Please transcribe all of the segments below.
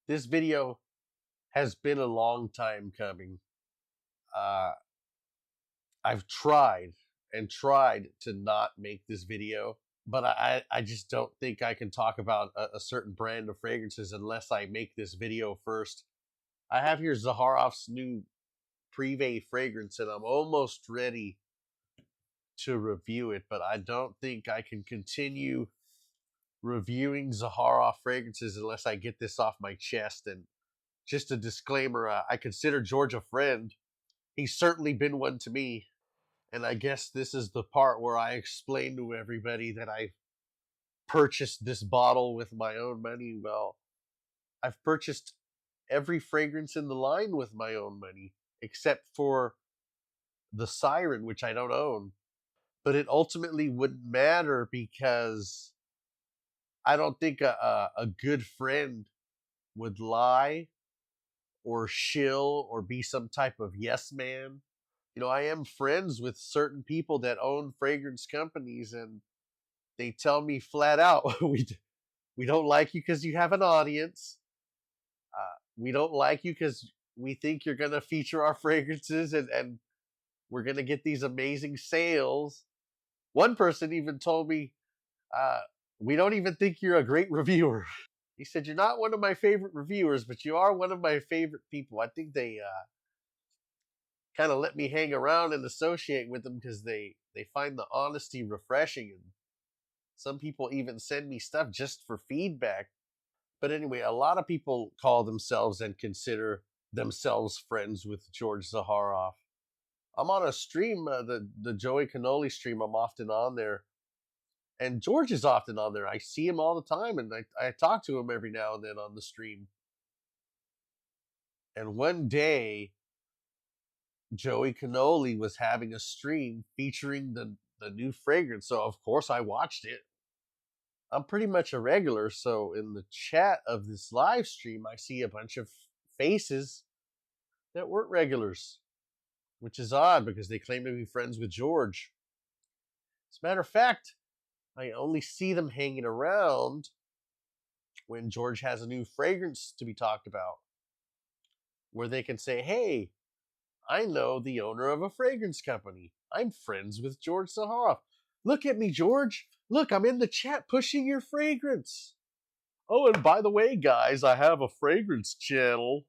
This video has been a long time coming. Uh, I've tried and tried to not make this video, but I just don't think I can talk about a certain brand of fragrances unless I make this video first. I have here ZAHAROFF's new Privé fragrance, and I'm almost ready to review it, but I don't think I can continue reviewing ZAHAROFF fragrances unless I get this off my chest. And just a disclaimer, I consider George a friend. He's certainly been one to me. And I guess this is the part where I explain to everybody that I purchased this bottle with my own money. Well, I've purchased every fragrance in the line with my own money, except for the Siren, which I don't own. But it ultimately wouldn't matter because I don't think a good friend would lie or shill or be some type of yes man. You know, I am friends with certain people that own fragrance companies, and they tell me flat out, we don't like you because you have an audience. We don't like you because we think you're going to feature our fragrances and we're going to get these amazing sales. One person even told me, we don't even think you're a great reviewer. He said, you're not one of my favorite reviewers, but you are one of my favorite people. I think they kind of let me hang around and associate with them because they find the honesty refreshing. And some people even send me stuff just for feedback. But anyway, a lot of people call themselves and consider themselves friends with George ZAHAROFF. I'm on a stream, the Joey Cannoli stream. I'm often on there. And George is often on there. I see him all the time, and I talk to him every now and then on the stream. And one day, Joey Cannoli was having a stream featuring the new fragrance. So, of course, I watched it. I'm pretty much a regular. So, in the chat of this live stream, I see a bunch of faces that weren't regulars, which is odd because they claim to be friends with George. As a matter of fact, I only see them hanging around when George has a new fragrance to be talked about, where they can say, hey, I know the owner of a fragrance company. I'm friends with George ZAHAROFF. Look at me, George. Look, I'm in the chat pushing your fragrance. Oh, and by the way, guys, I have a fragrance channel.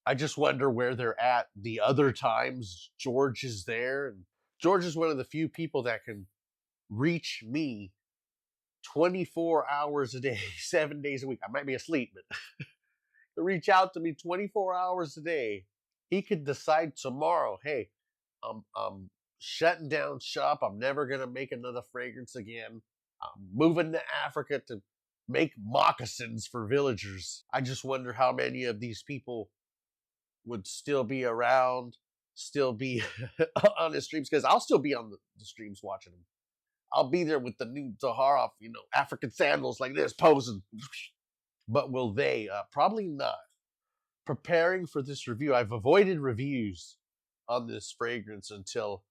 I just wonder where they're at the other times George is there. And George is one of the few people that can reach me 24 hours a day, 7 days a week. I might be asleep, but to reach out to me 24 hours a day. He could decide tomorrow, hey, I'm shutting down shop. I'm never going to make another fragrance again. I'm moving to Africa to make moccasins for villagers. I just wonder how many of these people would still be around, still be on his streams, because I'll still be on the streams watching him. I'll be there with the new ZAHAROFF, African sandals like this, posing. But will they? Probably not. Preparing for this review, I've avoided reviews on this fragrance until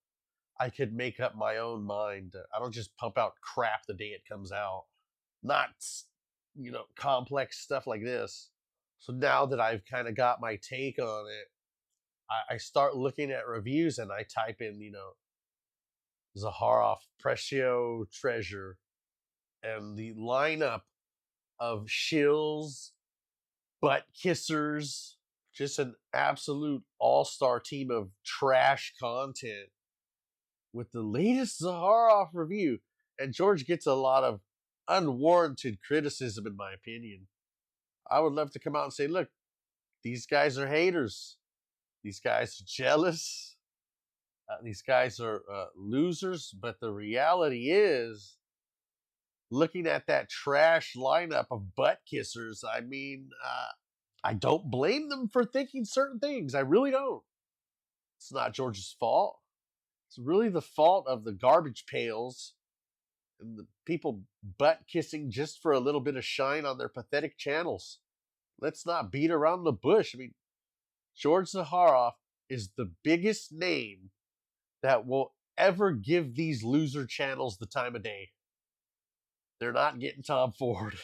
I could make up my own mind. I don't just pump out crap the day it comes out. Not, complex stuff like this. So now that I've kind of got my take on it, I start looking at reviews and I type in, ZAHAROFF Precio Treasure, and the lineup of shills, butt kissers, just an absolute all-star team of trash content with the latest ZAHAROFF review. And George gets a lot of unwarranted criticism, in my opinion. I would love to come out and say, look, these guys are haters. These guys are jealous. These guys are losers. But the reality is, looking at that trash lineup of butt kissers, I mean, I don't blame them for thinking certain things. I really don't. It's not George's fault. It's really the fault of the garbage pails and the people butt kissing just for a little bit of shine on their pathetic channels. Let's not beat around the bush. I mean, George ZAHAROFF is the biggest name that will ever give these loser channels the time of day. They're not getting Tom Ford.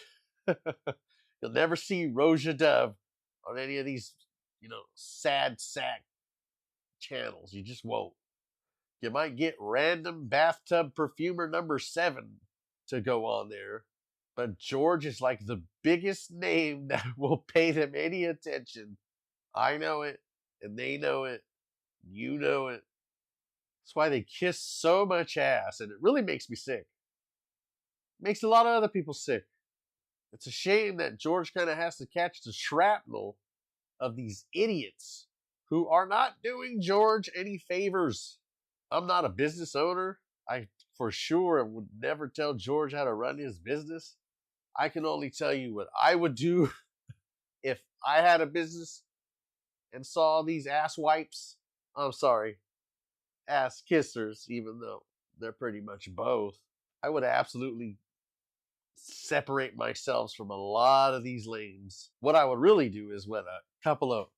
You'll never see Roja Dove on any of these, sad sack channels. You just won't. You might get random bathtub perfumer number 7 to go on there, but George is like the biggest name that will pay them any attention. I know it, and they know it. You know it. That's why they kiss so much ass, and it really makes me sick. It makes a lot of other people sick. It's a shame that George kind of has to catch the shrapnel of these idiots who are not doing George any favors. I'm not a business owner. I for sure would never tell George how to run his business. I can only tell you what I would do if I had a business and saw these ass wipes. I'm sorry, ass kissers, even though they're pretty much both. I would absolutely separate myself from a lot of these lanes. What I would really do is what a couple of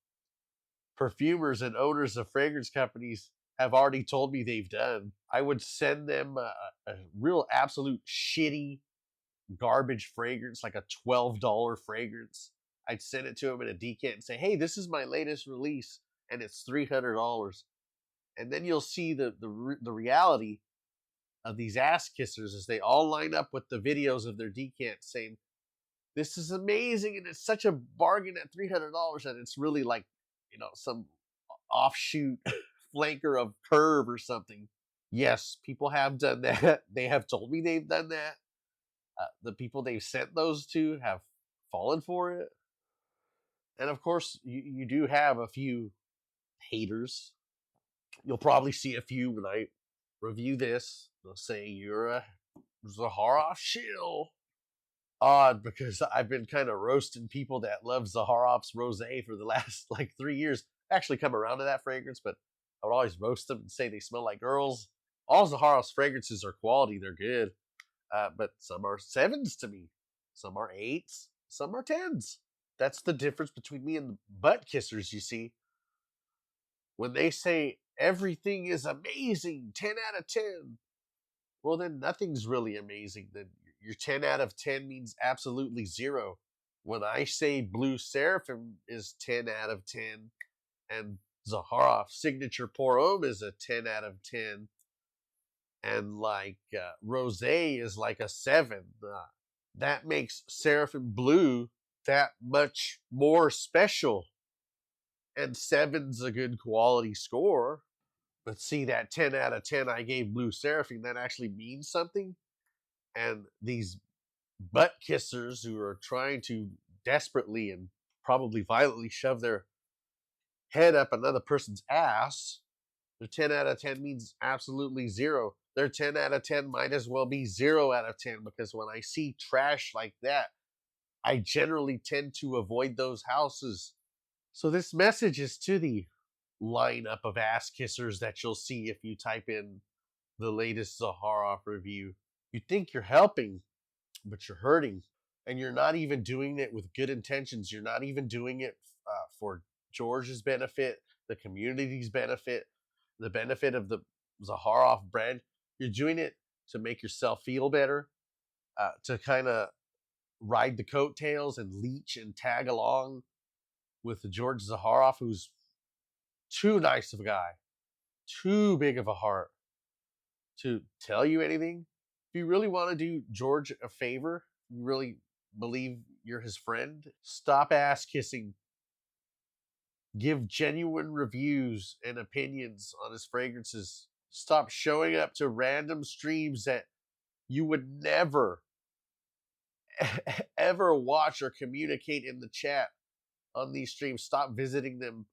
perfumers and owners of fragrance companies have already told me they've done. I would send them a real absolute shitty garbage fragrance, like a $12 fragrance. I'd send it to them in a decant and say, hey, this is my latest release, and it's $300. And then you'll see the reality of these ass kissers as they all line up with the videos of their decants saying, this is amazing and it's such a bargain at $300, and it's really like, some offshoot flanker of Curve or something. Yes, people have done that. They have told me they've done that. The people they've sent those to have fallen for it. And of course, you do have a few haters. You'll probably see a few when I review this. They'll say, you're a ZAHAROFF shill. Odd, because I've been kind of roasting people that love ZAHAROFF's Rosé for the last 3 years. I actually come around to that fragrance, but I would always roast them and say they smell like girls. All ZAHAROFF's fragrances are quality. They're good. But some are 7s to me. Some are 8s. Some are 10s. That's the difference between me and the butt kissers, you see. When they say everything is amazing, 10 out of 10, well, then nothing's really amazing. Then your 10 out of 10 means absolutely 0. When I say Blue Seraphim is 10 out of 10 and ZAHAROFF Signature Pour Homme is a 10 out of 10 and Rosé is like a 7, that makes Seraphim Blue that much more special. And 7's a good quality score. But see, that 10 out of 10 I gave Blue Seraphim, that actually means something. And these butt kissers who are trying to desperately and probably violently shove their head up another person's ass, their 10 out of 10 means absolutely 0. Their 10 out of 10 might as well be 0 out of 10, because when I see trash like that, I generally tend to avoid those houses. So this message is to the lineup of ass kissers that you'll see if you type in the latest ZAHAROFF review. You think you're helping, but you're hurting. And you're not even doing it with good intentions. You're not even doing it for George's benefit, the community's benefit, the benefit of the ZAHAROFF brand. You're doing it to make yourself feel better, to kind of ride the coattails and leech and tag along with the George ZAHAROFF, who's too nice of a guy, too big of a heart to tell you anything. If you really want to do George a favor, you really believe you're his friend, stop ass kissing. Give genuine reviews and opinions on his fragrances. Stop showing up to random streams that you would never, ever watch or communicate in the chat on these streams. Stop visiting them.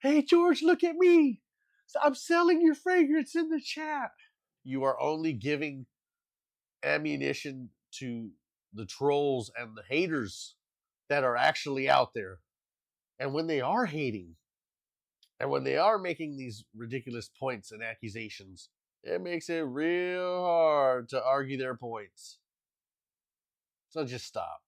Hey, George, look at me. I'm selling your fragrance in the chat. You are only giving ammunition to the trolls and the haters that are actually out there. And when they are hating, and when they are making these ridiculous points and accusations, it makes it real hard to argue their points. So just stop.